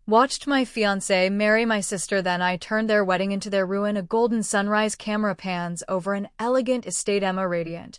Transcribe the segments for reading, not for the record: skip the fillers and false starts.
Watched my fiance marry my sister, then I turned their wedding into their ruin. A golden sunrise camera pans over an elegant estate. Emma radiant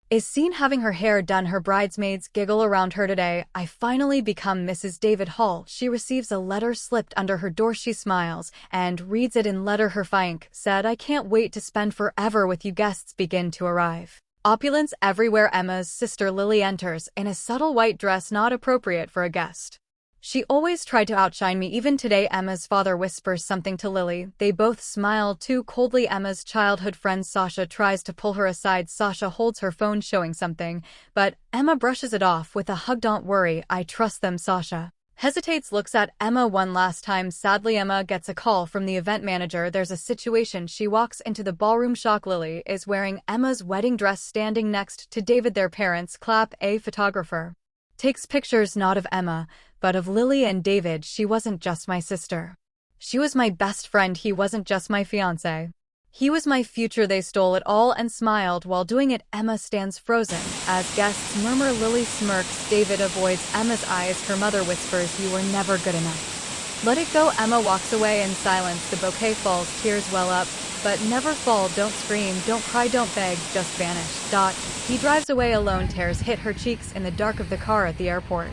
is seen having her hair done. Her bridesmaids giggle around her. Today, I finally become Mrs. David Hall. She receives a letter slipped under her door. She smiles and reads it in letter. Her fianc said, I can't wait to spend forever with you. Guests begin to arrive. Opulence everywhere. Emma's sister Lily enters in a subtle white dress not appropriate for a guest. She always tried to outshine me. Even today, Emma's father whispers something to Lily. They both smile too coldly. Emma's childhood friend Sasha tries to pull her aside. Sasha holds her phone showing something, but Emma brushes it off with a hug. Don't worry, I trust them. Sasha hesitates, looks at Emma one last time. Sadly, Emma gets a call from the event manager. There's a situation. She walks into the ballroom. Shock. Lily is wearing Emma's wedding dress, standing next to David. Their parents clap. A photographer takes pictures not of Emma, but of Lily and David. She wasn't just my sister. She was my best friend. He wasn't just my fiance. He was my future. They stole it all and smiled while doing it. Emma stands frozen as guests murmur. Lily smirks. David avoids Emma's eyes. Her mother whispers, you were never good enough. Let it go. Emma walks away in silence. The bouquet falls. Tears well up, but never fall. Don't scream, don't cry, don't beg, just vanish. He drives away alone. Tears hit her cheeks in the dark of the car at the airport.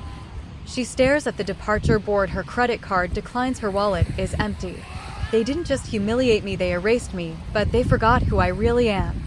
She stares at the departure board. Her credit card declines. Her wallet is empty. They didn't just humiliate me, they erased me, but they forgot who I really am.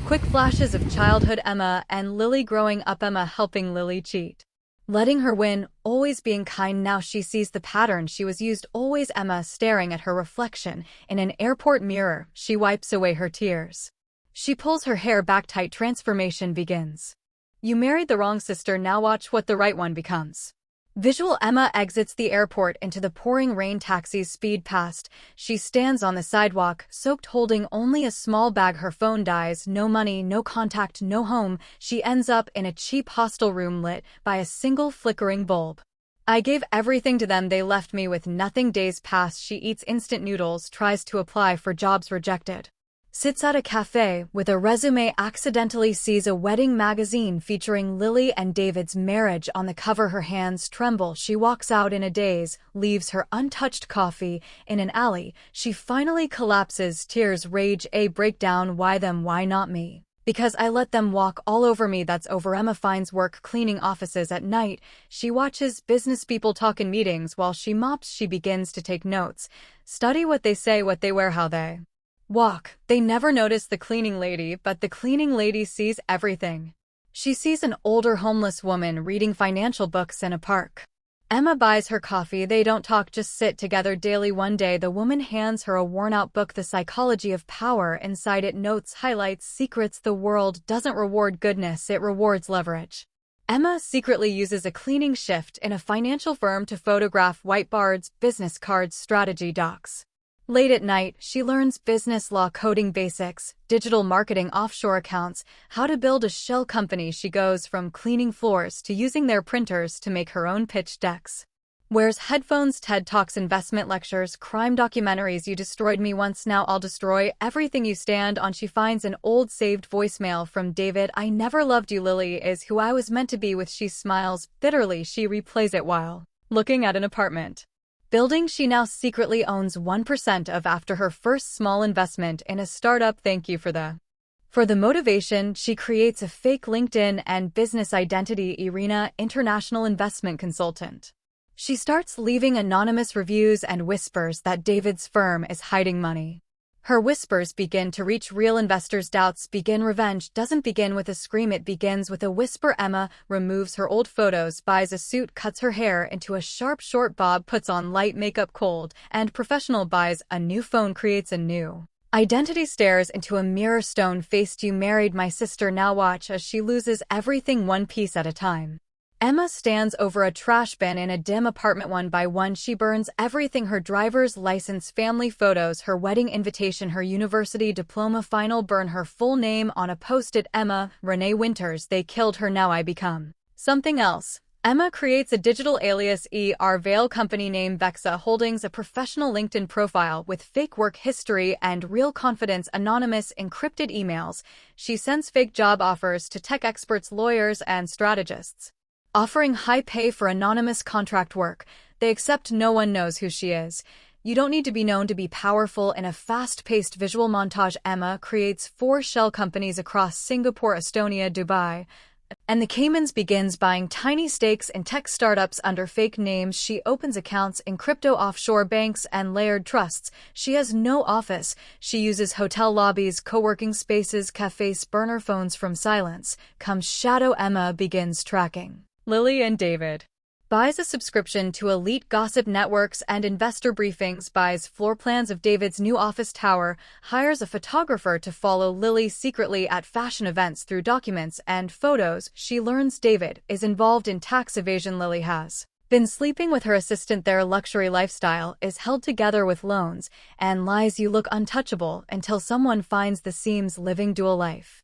Quick flashes of childhood. Emma and Lily growing up. Emma helping Lily cheat, letting her win, always being kind. Now she sees the pattern she was used. Always Emma staring at her reflection in an airport mirror. She wipes away her tears. She pulls her hair back tight. Transformation begins. You married the wrong sister, now watch what the right one becomes. Visual. Emma exits the airport into the pouring rain. Taxis speed past. She stands on the sidewalk, soaked, holding only a small bag. Her phone dies. No money, no contact, no home. She ends up in a cheap hostel room lit by a single flickering bulb. I gave everything to them, they left me with nothing. Days pass. She eats instant noodles, tries to apply for jobs, rejected. Sits at a cafe with a resume, accidentally sees a wedding magazine featuring Lily and David's marriage on the cover. Her hands tremble. She walks out in a daze, leaves her untouched coffee in an alley. She finally collapses. Tears rage. A breakdown. Why them? Why not me? Because I let them walk all over me. That's over. Emma finds work cleaning offices at night. She watches business people talk in meetings while she mops. She begins to take notes, study what they say, what they wear, how they walk. They never notice the cleaning lady, but the cleaning lady sees everything. She sees an older homeless woman reading financial books in a park. Emma buys her coffee. They don't talk, just sit together daily. One day, the woman hands her a worn-out book, The Psychology of Power. Inside it, notes, highlights, secrets. The world doesn't reward goodness, it rewards leverage. Emma secretly uses a cleaning shift in a financial firm to photograph whiteboards, business cards, strategy docs. Late at night, she learns business law, coding basics, digital marketing, offshore accounts, how to build a shell company. She goes from cleaning floors to using their printers to make her own pitch decks. Wears headphones, TED Talks, investment lectures, crime documentaries. You destroyed me once, now I'll destroy everything you stand on. She finds an old saved voicemail from David. I never loved you. Lily is who I was meant to be with. She smiles bitterly. She replays it while looking at an apartment building she now secretly owns 1% of after her first small investment in a startup. Thank you for the motivation. She creates a fake LinkedIn and business identity. Irina, international investment consultant. She starts leaving anonymous reviews and whispers that David's firm is hiding money. Her whispers begin to reach real investors. Doubts begin. Revenge doesn't begin with a scream, it begins with a whisper. Emma removes her old photos, buys a suit, cuts her hair into a sharp short bob, puts on light makeup, cold and professional, buys a new phone, creates a new identity, stares into a mirror. Stone-faced, you married my sister, now watch as she loses everything one piece at a time. Emma stands over a trash bin in a dim apartment. One by one, she burns everything: her driver's license, family photos, her wedding invitation, her university diploma. Final burn her full name on a post-it. Emma, Renee Winters. They killed her, now I become something else. Emma creates a digital alias, veil company name Vexa Holdings, a professional LinkedIn profile with fake work history and real confidence, anonymous encrypted emails. She sends fake job offers to tech experts, lawyers, and strategists. offering high pay for anonymous contract work. They accept no one knows who she is. You don't need to be known to be powerful. In a fast-paced visual montage, Emma creates 4 shell companies across Singapore, Estonia, Dubai, and the Caymans, begins buying tiny stakes in tech startups under fake names. She opens accounts in crypto offshore banks and layered trusts. She has no office. She uses hotel lobbies, co-working spaces, cafes, burner phones from silence. Comes shadow. Emma begins tracking Lily and David. Buys a subscription to elite gossip networks and investor briefings, buys floor plans of David's new office tower, hires a photographer to follow Lily secretly at fashion events. Through documents and photos, she learns David is involved in tax evasion. Lily has been sleeping with her assistant. Their luxury lifestyle is held together with loans and lies. You look untouchable until someone finds the seams. Living dual life.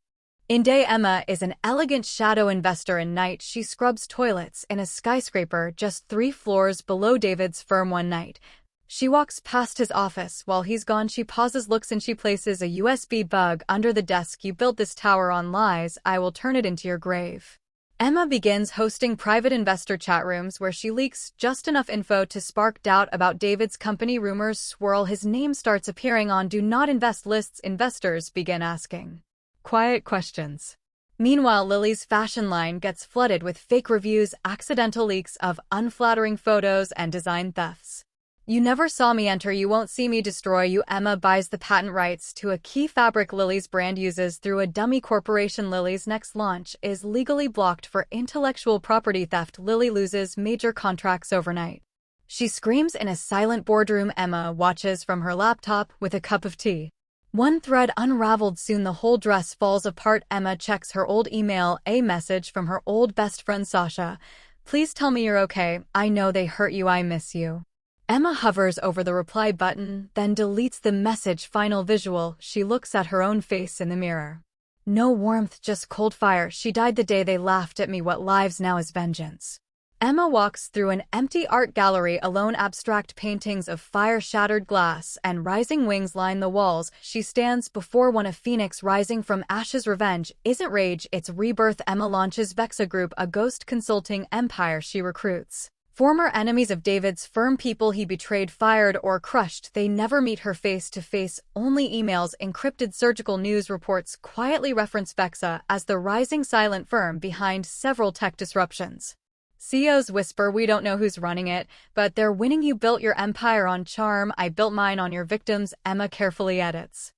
In day, Emma is an elegant shadow investor. In night, she scrubs toilets in a skyscraper just 3 floors below David's firm. One night, she walks past his office. While he's gone, she pauses, looks, and she places a USB bug under the desk. You built this tower on lies. I will turn it into your grave. Emma begins hosting private investor chat rooms where she leaks just enough info to spark doubt about David's company. Rumors swirl. His name starts appearing on do not invest lists. Investors begin asking quiet questions. Meanwhile, Lily's fashion line gets flooded with fake reviews, accidental leaks of unflattering photos, and design thefts. You never saw me enter, you won't see me destroy you. Emma buys the patent rights to a key fabric Lily's brand uses through a dummy corporation. Lily's next launch is legally blocked for intellectual property theft. Lily loses major contracts overnight. She screams in a silent boardroom. Emma watches from her laptop with a cup of tea. One thread unraveled. Soon the whole dress falls apart. Emma checks her old email, a message from her old best friend Sasha. Please tell me you're okay. I know they hurt you. I miss you. Emma hovers over the reply button, then deletes the message. Final visual, she looks at her own face in the mirror. No warmth, just cold fire. She died the day they laughed at me. What lives now is vengeance. Emma walks through an empty art gallery alone. Abstract paintings of fire-shattered glass and rising wings line the walls. She stands before one, a phoenix rising from ashes. Revenge isn't rage, it's rebirth. Emma launches Vexa Group, a ghost consulting empire. She recruits former enemies of David's firm, people he betrayed, fired, or crushed. They never meet her face to face, only emails. Encrypted surgical news reports quietly reference Vexa as the rising silent firm behind several tech disruptions. CEOs whisper, we don't know who's running it, but they're winning. You built your empire on charm. I built mine on your victims. Emma carefully edits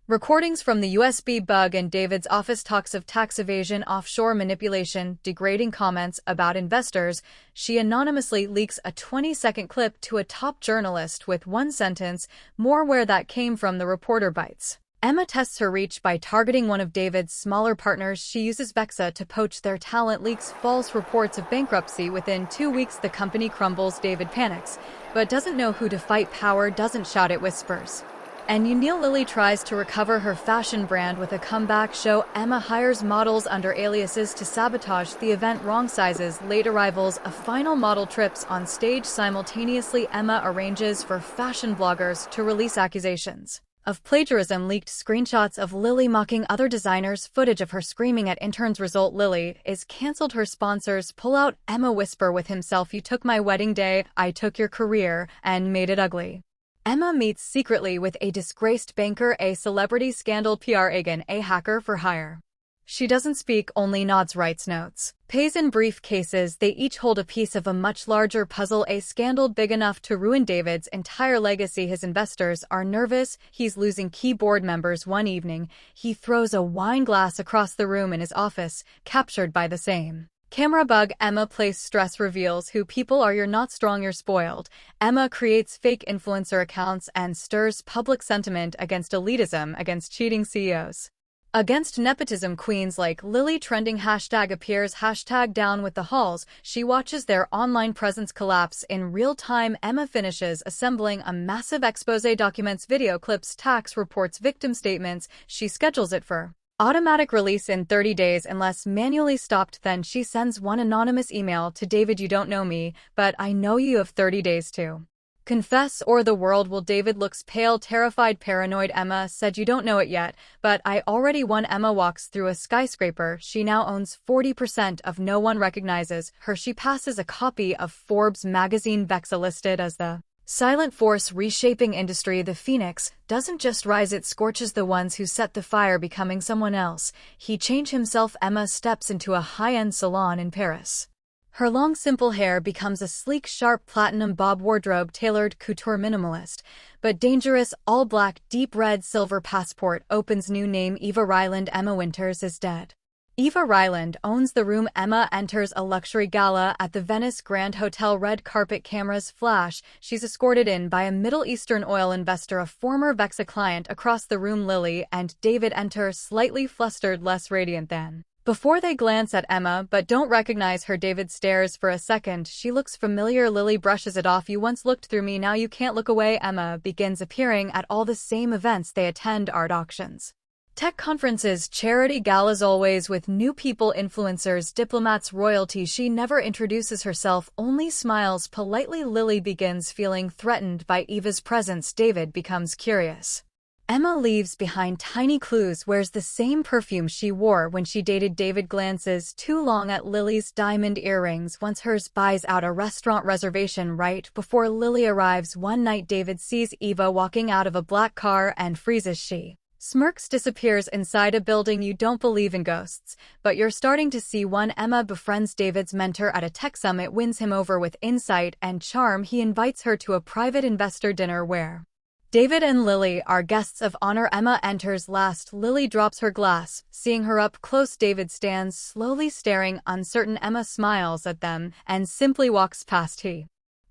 recordings from the USB bug and David's office, talks of tax evasion, offshore manipulation, degrading comments about investors. She anonymously leaks a 20-second clip to a top journalist with one sentence, more where that came from. The reporter bites. Emma tests her reach by targeting one of David's smaller partners. She uses Vexa to poach their talent, leaks false reports of bankruptcy. Within 2 weeks, the company crumbles. David panics, but doesn't know who to fight. Power doesn't shout, it whispers. And Lily tries to recover her fashion brand with a comeback show. Emma hires models under aliases to sabotage the event. Wrong sizes, late arrivals, a final model trips on stage simultaneously. Emma arranges for fashion bloggers to release accusations of plagiarism, leaked screenshots of Lily mocking other designers, footage of her screaming at interns. Result, Lily is cancelled. Her sponsors pull out. Emma whisper with himself, you took my wedding day, I took your career, and made it ugly. Emma meets secretly with a disgraced banker, a celebrity scandal PR agent, a hacker for hire. She doesn't speak, only nods, writes notes, pays in briefcases. They each hold a piece of a much larger puzzle, a scandal big enough to ruin David's entire legacy. His investors are nervous. He's losing key board members. One evening, he throws a wine glass across the room in his office, captured by the same camera bug. Emma plays stress, reveals who people are. You're not strong, you're spoiled. Emma creates fake influencer accounts and stirs public sentiment against elitism, against cheating CEOs, against nepotism queens like Lily. Trending hashtag appears, hashtag down with the Halls. She watches their online presence collapse in real time. Emma finishes assembling a massive expose, documents, video clips, tax reports, victim statements. She schedules it for automatic release in 30 days unless manually stopped. Then she sends one anonymous email to David, you don't know me, but I know you have 30 days to Confess or the world will. David looks pale, terrified, paranoid. Emma said you don't know it yet, but I already won. Emma walks through a skyscraper. She now owns 40% of no one recognizes her. She passes a copy of Forbes magazine. Vexa listed as the silent force reshaping industry. The phoenix doesn't just rise, it scorches the ones who set the fire, becoming someone else. He changed himself. Emma steps into a high-end salon in Paris. Her long, simple hair becomes a sleek, sharp platinum bob, wardrobe tailored couture, minimalist, but dangerous, all black, deep red, silver passport opens. New name Eva Ryland. Emma Winters is dead. Eva Ryland owns the room. Emma enters a luxury gala at the Venice Grand Hotel. Red carpet, cameras flash. She's escorted in by a Middle Eastern oil investor, a former Vexa client. Across the room, Lily and David enter, slightly flustered, less radiant than before. They glance at Emma, but don't recognize her. David stares for a second. She looks familiar. Lily brushes it off. You once looked through me, now you can't look away. Emma begins appearing at all the same events they attend: art auctions, tech conferences, charity galas, always with new people, influencers, diplomats, royalty. She never introduces herself, only smiles politely. Lily begins feeling threatened by Eva's presence. David becomes curious. Emma leaves behind tiny clues. Wears the same perfume she wore when she dated David. Glances too long at Lily's diamond earrings. Once hers. Buys out a restaurant reservation right before Lily arrives. One night, David sees Eva walking out of a black car and freezes. She smirks, disappears inside a building. You don't believe in ghosts, but you're starting to see one. Emma befriends David's mentor at a tech summit, wins him over with insight and charm. He invites her to a private investor dinner where David and Lily are guests of honor. Emma enters last. Lily drops her glass. Seeing her up close, David stands slowly, staring, uncertain. Emma smiles at them and simply walks past.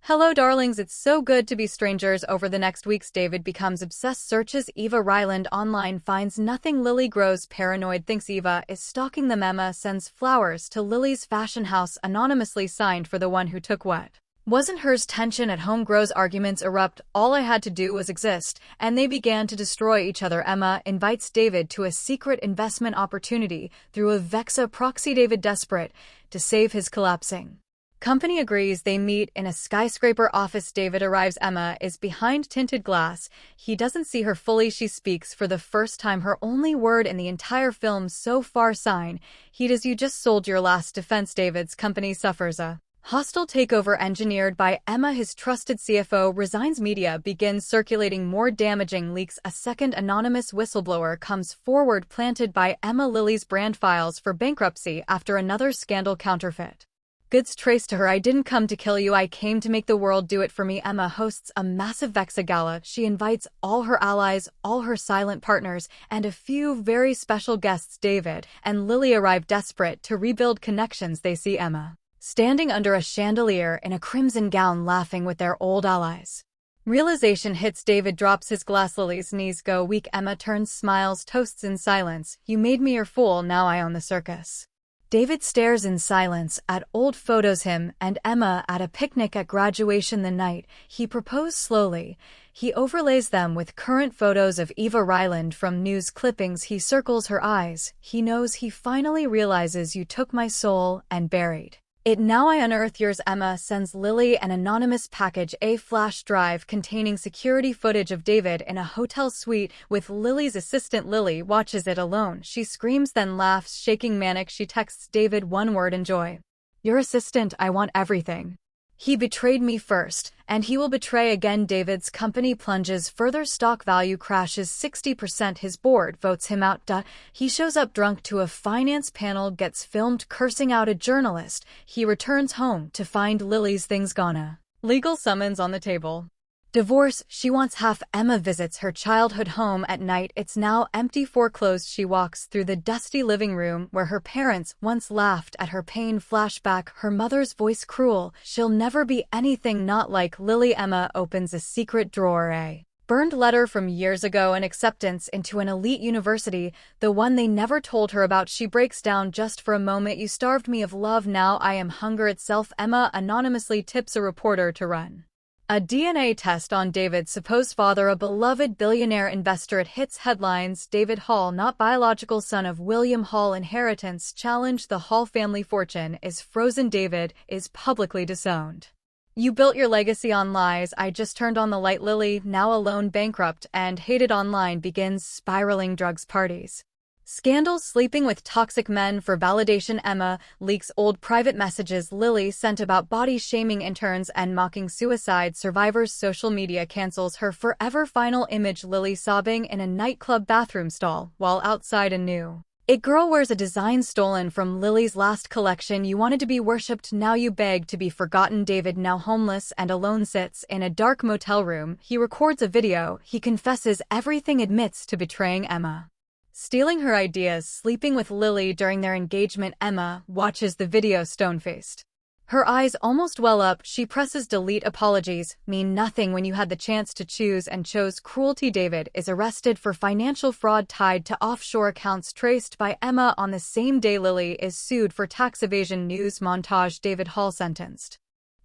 Hello, darlings, it's so good to be strangers. Over the next weeks, David becomes obsessed, searches Eva Ryland online, finds nothing. Lily grows paranoid, thinks Eva is stalking them. Emma sends flowers to Lily's fashion house, anonymously signed for the one who took what wasn't hers. Tension at home grows, arguments erupt. All I had to do was exist, and they began to destroy each other. Emma invites David to a secret investment opportunity through a Vexa proxy. David, desperate to save his collapsing company, agrees. They meet in a skyscraper office. David arrives. Emma is behind tinted glass. He doesn't see her fully. She speaks for the first time, her only word in the entire film so far. Sign. He does. You just sold your last defense. David's company suffers a hostile takeover engineered by Emma. His trusted CFO resigns. Media begins circulating more damaging leaks. A second anonymous whistleblower comes forward, planted by Emma. Lily's brand files for bankruptcy after another scandal. Counterfeit goods traced to her. I didn't come to kill you, I came to make the world do it for me. Emma hosts a massive Vexa gala. She invites all her allies, all her silent partners, and a few very special guests. David and Lily arrive, desperate to rebuild connections. They see Emma standing under a chandelier in a crimson gown, laughing with their old allies. Realization hits. David drops his glass. Lily's knees go weak. Emma turns, smiles, toasts in silence. You made me your fool, now I own the circus. David stares in silence at old photos, him and Emma at a picnic at graduation. The night he proposed, slowly he overlays them with current photos of Eva Ryland from news clippings. He circles her eyes. He knows. He finally realizes. You took my soul and buried it, now I unearth yours. Emma sends Lily an anonymous package, a flash drive containing security footage of David in a hotel suite with Lily's assistant. Lily watches it alone. She screams, then laughs, shaking manic. She texts David one word: enjoy. Your assistant, I want everything. He betrayed me first, and he will betray again. David's company plunges further. Stock value crashes 60%. His board votes him out. He shows up drunk to a finance panel, gets filmed cursing out a journalist. He returns home to find Lily's things gone. A legal summons on the table. Divorce, she wants half. Emma visits her childhood home at night. It's now empty, foreclosed. She walks through the dusty living room where her parents once laughed at her pain. Flashback, her mother's voice cruel. She'll never be anything not like Lily. Emma opens a secret drawer, a burned letter from years ago, an acceptance into an elite university, the one they never told her about. She breaks down. Just for a moment, you starved me of love, now I am hunger itself. Emma anonymously tips a reporter to run a DNA test on David's supposed father, a beloved billionaire investor. It hits headlines. David Hall, not biological son of William Hall. Inheritance challenge. The Hall family fortune is frozen. David is publicly disowned. You built your legacy on lies. I just turned on the light. Lily, now alone, bankrupt, and hated online, begins spiraling drugs parties. Scandals, sleeping with toxic men for validation. Emma leaks old private messages Lily sent about body-shaming interns and mocking suicide survivors. Social media cancels her forever. Final image, Lily sobbing in a nightclub bathroom stall while outside a new It girl wears a design stolen from Lily's last collection. You wanted to be worshipped, now you beg to be forgotten. David, now homeless and alone, sits in a dark motel room. He records a video. He confesses everything, admits to betraying Emma, stealing her ideas, sleeping with Lily during their engagement. Emma watches the video stone-faced. Her eyes almost well up. She presses delete. Apologies mean nothing when you had the chance to choose and chose cruelty. David is arrested for financial fraud tied to offshore accounts traced by Emma on the same day Lily is sued for tax evasion. News montage. David Hall sentenced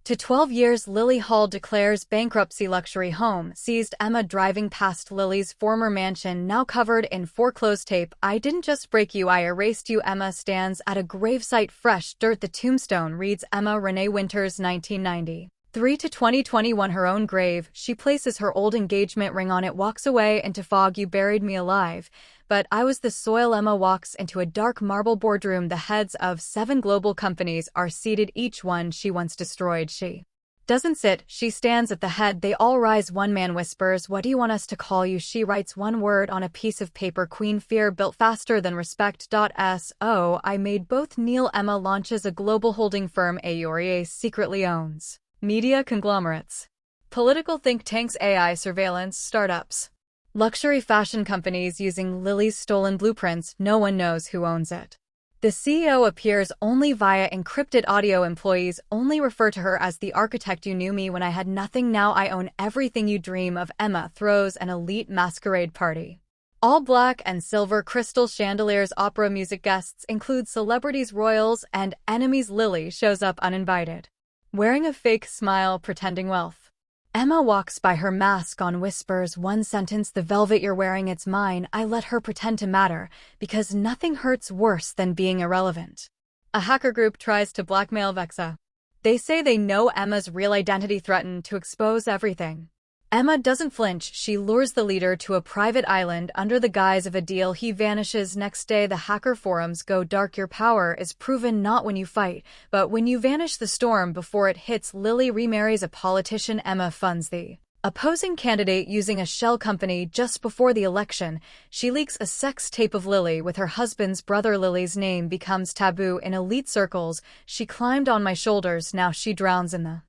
to 12 years. Lily Hall declares bankruptcy. Luxury home seized. Emma driving past Lily's former mansion, now covered in foreclosed tape. I didn't just break you, I erased you. Emma stands at a gravesite. Fresh dirt. The tombstone reads Emma Renee Winters, 1993 to 2021. Her own grave. She places her old engagement ring on it, walks away into fog. You buried me alive, but I was the soil. Emma walks into a dark marble boardroom. The heads of 7 global companies are seated, each one she once destroyed. She doesn't sit, she stands at the head. They all rise. One man whispers, what do you want us to call you? She writes one word on a piece of paper. Queen. Fear built faster than respect. So I made both kneel. Emma launches a global holding firm. Aurier secretly owns media conglomerates, political think tanks, AI surveillance startups, luxury fashion companies using Lily's stolen blueprints. No one knows who owns it. The CEO appears only via encrypted audio. Employees only refer to her as the architect. You knew me when I had nothing, now I own everything you dream of. Emma throws an elite masquerade party. All black and silver crystal chandeliers. Opera music. Guests include celebrities, royals, and enemies. Lily shows up uninvited, wearing a fake smile, pretending wealth. Emma walks by, her mask on, whispers one sentence, the velvet you're wearing, it's mine. I let her pretend to matter, because nothing hurts worse than being irrelevant. A hacker group tries to blackmail Vexa. They say they know Emma's real identity, threaten to expose everything. Emma doesn't flinch. She lures the leader to a private island under the guise of a deal. He vanishes. Next day, the hacker forums go dark. Your power is proven not when you fight, but when you vanish. The storm before it hits. Lily remarries a politician. Emma funds the opposing candidate using a shell company. Just before the election, she leaks a sex tape of Lily with her husband's brother. Lily's name becomes taboo in elite circles. She climbed on my shoulders, now she drowns in the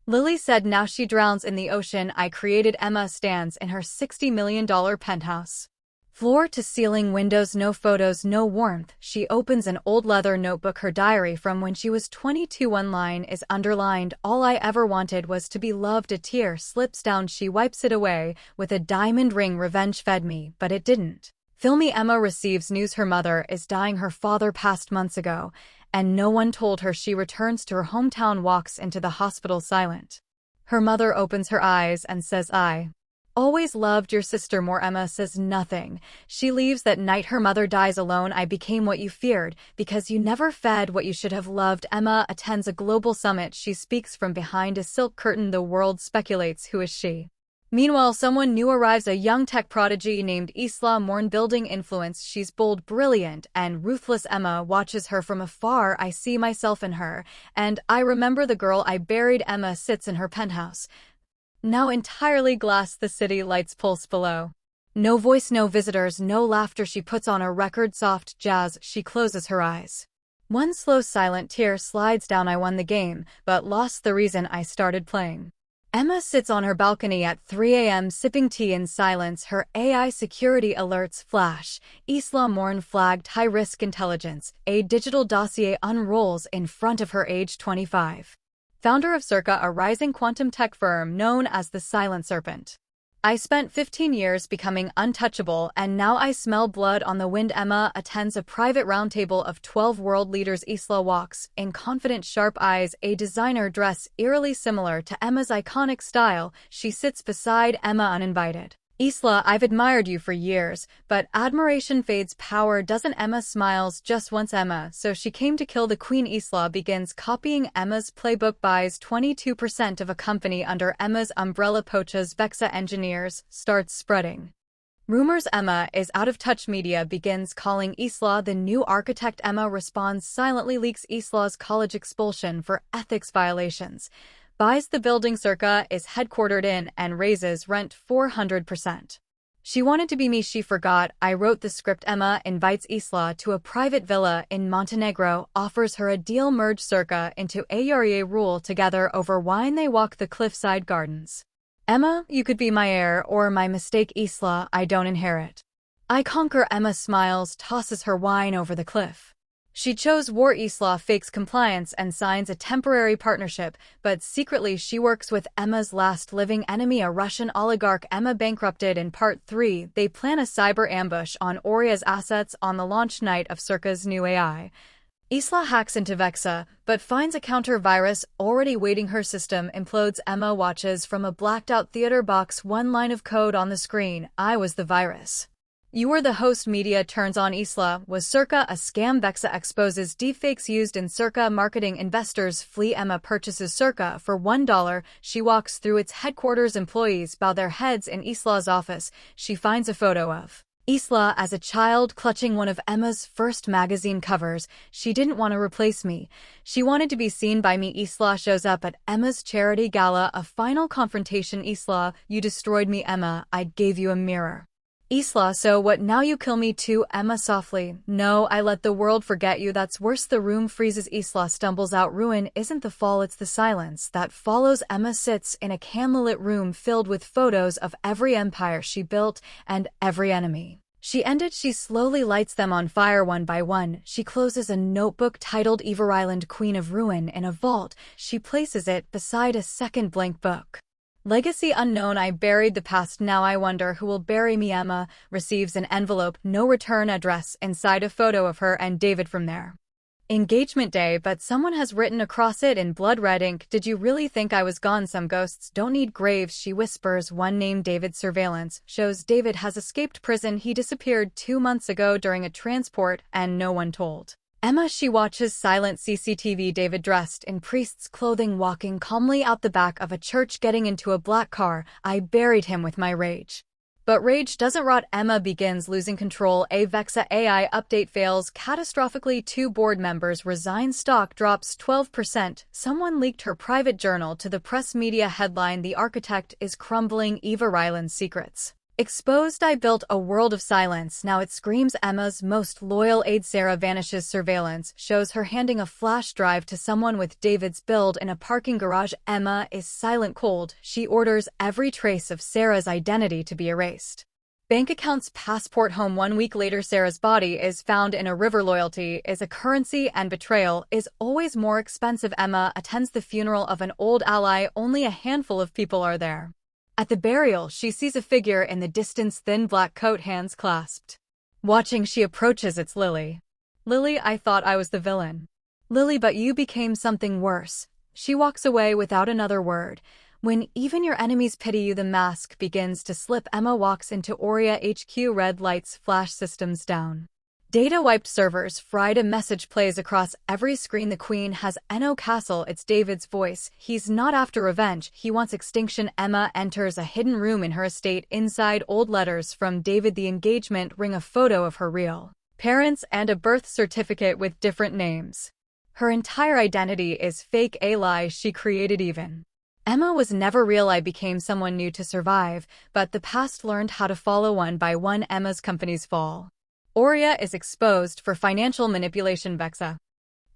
Lily said, now she drowns in the ocean I created. Emma stands in her $60 million penthouse. Floor to ceiling windows, no photos, no warmth. She opens an old leather notebook, her diary from when she was 22. One line is underlined, all I ever wanted was to be loved. A tear slips down, she wipes it away with a diamond ring. Revenge fed me, but it didn't fill me. Emma receives news her mother is dying. Her father passed months ago, and no one told her. She returns to her hometown, walks into the hospital silent. Her mother opens her eyes and says, I always loved your sister more. Emma says nothing. She leaves that night. Her mother dies alone. I became what you feared, because you never fed what you should have loved. Emma attends a global summit. She speaks from behind a silk curtain. The world speculates, who is she? Meanwhile, someone new arrives, a young tech prodigy named Isla Morn, building influence. She's bold, brilliant, and ruthless. Emma watches her from afar. I see myself in her, and I remember the girl I buried. Emma sits in her penthouse, now entirely glass. The city lights pulse below. No voice, no visitors, no laughter. She puts on a record, soft jazz. She closes her eyes. One slow, silent tear slides down. I won the game, but lost the reason I started playing. Emma sits on her balcony at 3 a.m. sipping tea in silence. Her AI security alerts flash. Isla Morn flagged high-risk intelligence. A digital dossier unrolls in front of her. Age 25. Founder of Circa, a rising quantum tech firm known as the Silent Serpent. I spent 15 years becoming untouchable, and now I smell blood on the wind. Emma attends a private roundtable of 12 world leaders. Isla walks in confident, sharp eyes, a designer dress eerily similar to Emma's iconic style. She sits beside Emma uninvited. Isla, I've admired you for years, but admiration fades, power doesn't. Emma smiles just once. Emma, so she came to kill the queen. Isla begins copying Emma's playbook, buys 22% of a company under Emma's umbrella, poaches Vexa engineers, starts spreading rumors Emma is out of touch. Media begins calling Isla the new architect. Emma responds silently, leaks Isla's college expulsion for ethics violations, buys the building Circa is headquartered in, and raises rent 400%. She wanted to be me, she forgot I wrote the script. Emma invites Isla to a private villa in Montenegro, offers her a deal, merge Circa into a rule together over wine. They walk the cliffside gardens. Emma, you could be my heir or my mistake. Isla, I don't inherit, I conquer. Emma smiles, tosses her wine over the cliff. She chose war. Isla fakes compliance and signs a temporary partnership, but secretly she works with Emma's last living enemy, a Russian oligarch. Emma bankrupted. In part 3, they plan a cyber ambush on Oria's assets on the launch night of Circa's new AI. Isla hacks into Vexa, but finds a counter virus already waiting. Her system implodes. Emma watches from a blacked-out theater box, one line of code on the screen: I was the virus. You were the host. Media turns on Isla. Was Circa a scam? Vexa exposes deepfakes used in Circa marketing. Investors flee. Emma purchases Circa for $1. She walks through its headquarters. Employees bow their heads. In Isla's office, she finds a photo of Isla as a child clutching one of Emma's first magazine covers. She didn't want to replace me. She wanted to be seen by me. Isla shows up at Emma's charity gala. A final confrontation. Isla, you destroyed me. Emma, I gave you a mirror. Isla, so what now? You kill me too? Emma softly, no, I let the world forget you. That's worse. The room freezes. Isla stumbles out. Ruin isn't the fall, it's the silence that follows. Emma sits in a candlelit room filled with photos of every empire she built and every enemy she ended. She slowly lights them on fire one by one. She closes a notebook titled Ever Island, Queen of Ruin in a vault. She places it beside a second blank book. Legacy unknown. I buried the past, now I wonder who will bury me. Emma receives an envelope, no return address, inside a photo of her and David from their engagement day, but someone has written across it in blood red ink, did you really think I was gone? Some ghosts don't need graves, she whispers. One name, David. Surveillance shows David has escaped prison. He disappeared 2 months ago during a transport, and no one told Emma. She watches silent CCTV. David dressed in priest's clothing, walking calmly out the back of a church, getting into a black car. I buried him with my rage. But rage doesn't rot. Emma begins losing control. A Vexa AI update fails catastrophically. 2 board members resign. Stock drops 12%. Someone leaked her private journal to the press. Media headline: The architect is crumbling. Eva Ryland's secrets exposed. I built a world of silence. Now it screams. Emma's most loyal aide Sarah vanishes. Surveillance shows her handing a flash drive to someone with David's build in a parking garage. Emma is silent, cold. She orders every trace of Sarah's identity to be erased. Bank accounts, passport, home. 1 week later, Sarah's body is found in a river. Loyalty is a currency and betrayal is always more expensive. Emma attends the funeral of an old ally. Only a handful of people are there. At the burial, she sees a figure in the distance, thin black coat, hands clasped. Watching, she approaches. It's Lily. Lily, I thought I was the villain. Lily, but you became something worse. She walks away without another word. When even your enemies pity you, the mask begins to slip. Emma walks into Oria HQ. Red lights flash, systems down. Data wiped, servers fried. A message plays across every screen. The Queen has Eno Castle. It's David's voice. He's not after revenge, he wants extinction. Emma enters a hidden room in her estate. Inside, old letters from David, the engagement ring, a photo of her real parents, and a birth certificate with different names. Her entire identity is fake, a lie she created. Even Emma was never real. I became someone new to survive, but the past learned how to follow one by one. Emma's companies fall. Oria is exposed for financial manipulation. Vexa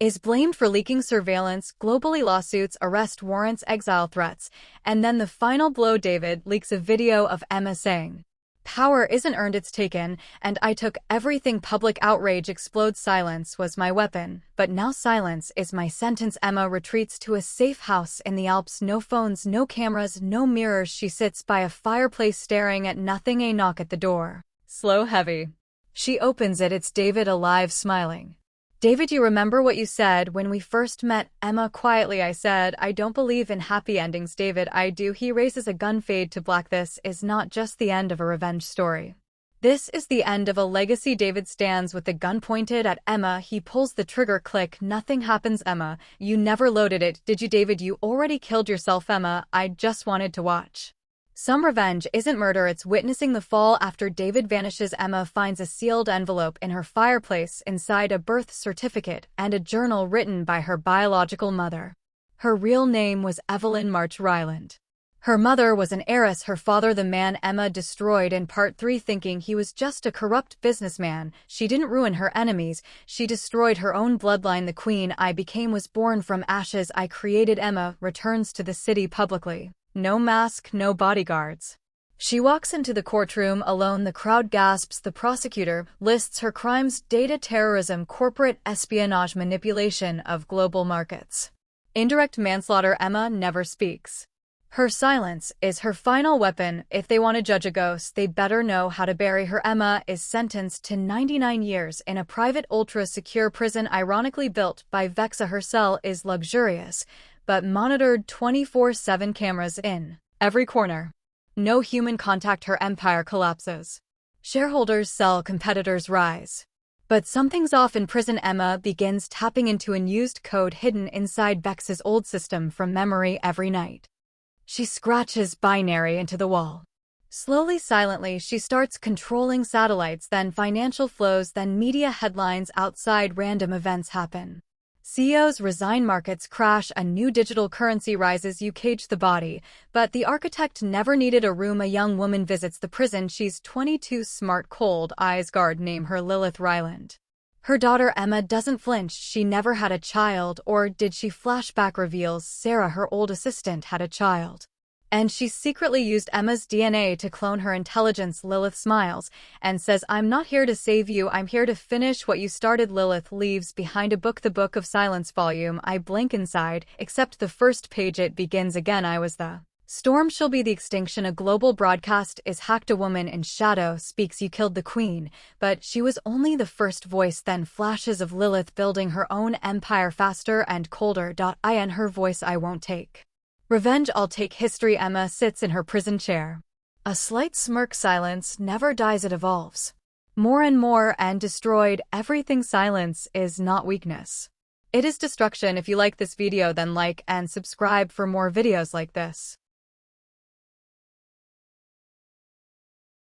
is blamed for leaking surveillance. Globally, lawsuits, arrest warrants, exile threats. And then the final blow: David leaks a video of Emma saying, power isn't earned, it's taken, and I took everything. Public outrage explodes. Silence was my weapon, but now silence is my sentence. Emma retreats to a safe house in the Alps. No phones, no cameras, no mirrors. She sits by a fireplace staring at nothing. A knock at the door. Slow, heavy. She opens it. It's David, alive, smiling. David, you remember what you said when we first met? Emma quietly, I said, I don't believe in happy endings. David, I do. He raises a gun. Fade to black. This is not just the end of a revenge story. This is the end of a legacy. David stands with the gun pointed at Emma. He pulls the trigger. Click. Nothing happens. Emma, you never loaded it, did you? David, you already killed yourself. Emma, I just wanted to watch. Some revenge isn't murder, it's witnessing the fall. After David vanishes, Emma finds a sealed envelope in her fireplace, inside a birth certificate and a journal written by her biological mother. Her real name was Evelyn March Ryland. Her mother was an heiress, her father the man Emma destroyed in part 3, thinking he was just a corrupt businessman. She didn't ruin her enemies, she destroyed her own bloodline. The queen I became was born from ashes I created. Emma returns to the city publicly. No mask, no bodyguards. She walks into the courtroom alone. The crowd gasps. The prosecutor lists her crimes: data terrorism, corporate espionage, manipulation of global markets, indirect manslaughter. Emma never speaks. Her silence is her final weapon. If they want to judge a ghost, they better know how to bury her. Emma is sentenced to 99 years in a private, ultra-secure prison ironically built by Vexa. Her cell is luxurious, but monitored 24/7, cameras in every corner. No human contact. Her empire collapses. Shareholders sell, competitors rise. But something's off in prison. Emma begins tapping into unused code hidden inside Vexa's old system from memory. Every night, she scratches binary into the wall. Slowly, silently, she starts controlling satellites, then financial flows, then media headlines. Outside, random events happen. CEOs resign, markets crash, a new digital currency rises. You cage the body, but the architect never needed a room. A young woman visits the prison. She's 22, smart, cold eyes. Guard name her Lilith Ryland. Her daughter Emma doesn't flinch. She never had a child, or did she? Flashback reveals Sarah, her old assistant, had a child, and she secretly used Emma's DNA to clone her intelligence. Lilith smiles and says, I'm not here to save you, I'm here to finish what you started. Lilith leaves behind a book, the Book of Silence volume. I blink inside, except the first page. It begins again. I was the storm, shall be the extinction. A global broadcast is hacked. A woman in shadow speaks. You killed the queen, but she was only the first voice. Then flashes of Lilith building her own empire, faster and colder. In her voice, I won't take revenge, I'll take history. Emma sits in her prison chair. A slight smirk. Silence never dies, it evolves. More and more, and destroyed everything. Silence is not weakness, it is destruction. If you like this video, then like and subscribe for more videos like this.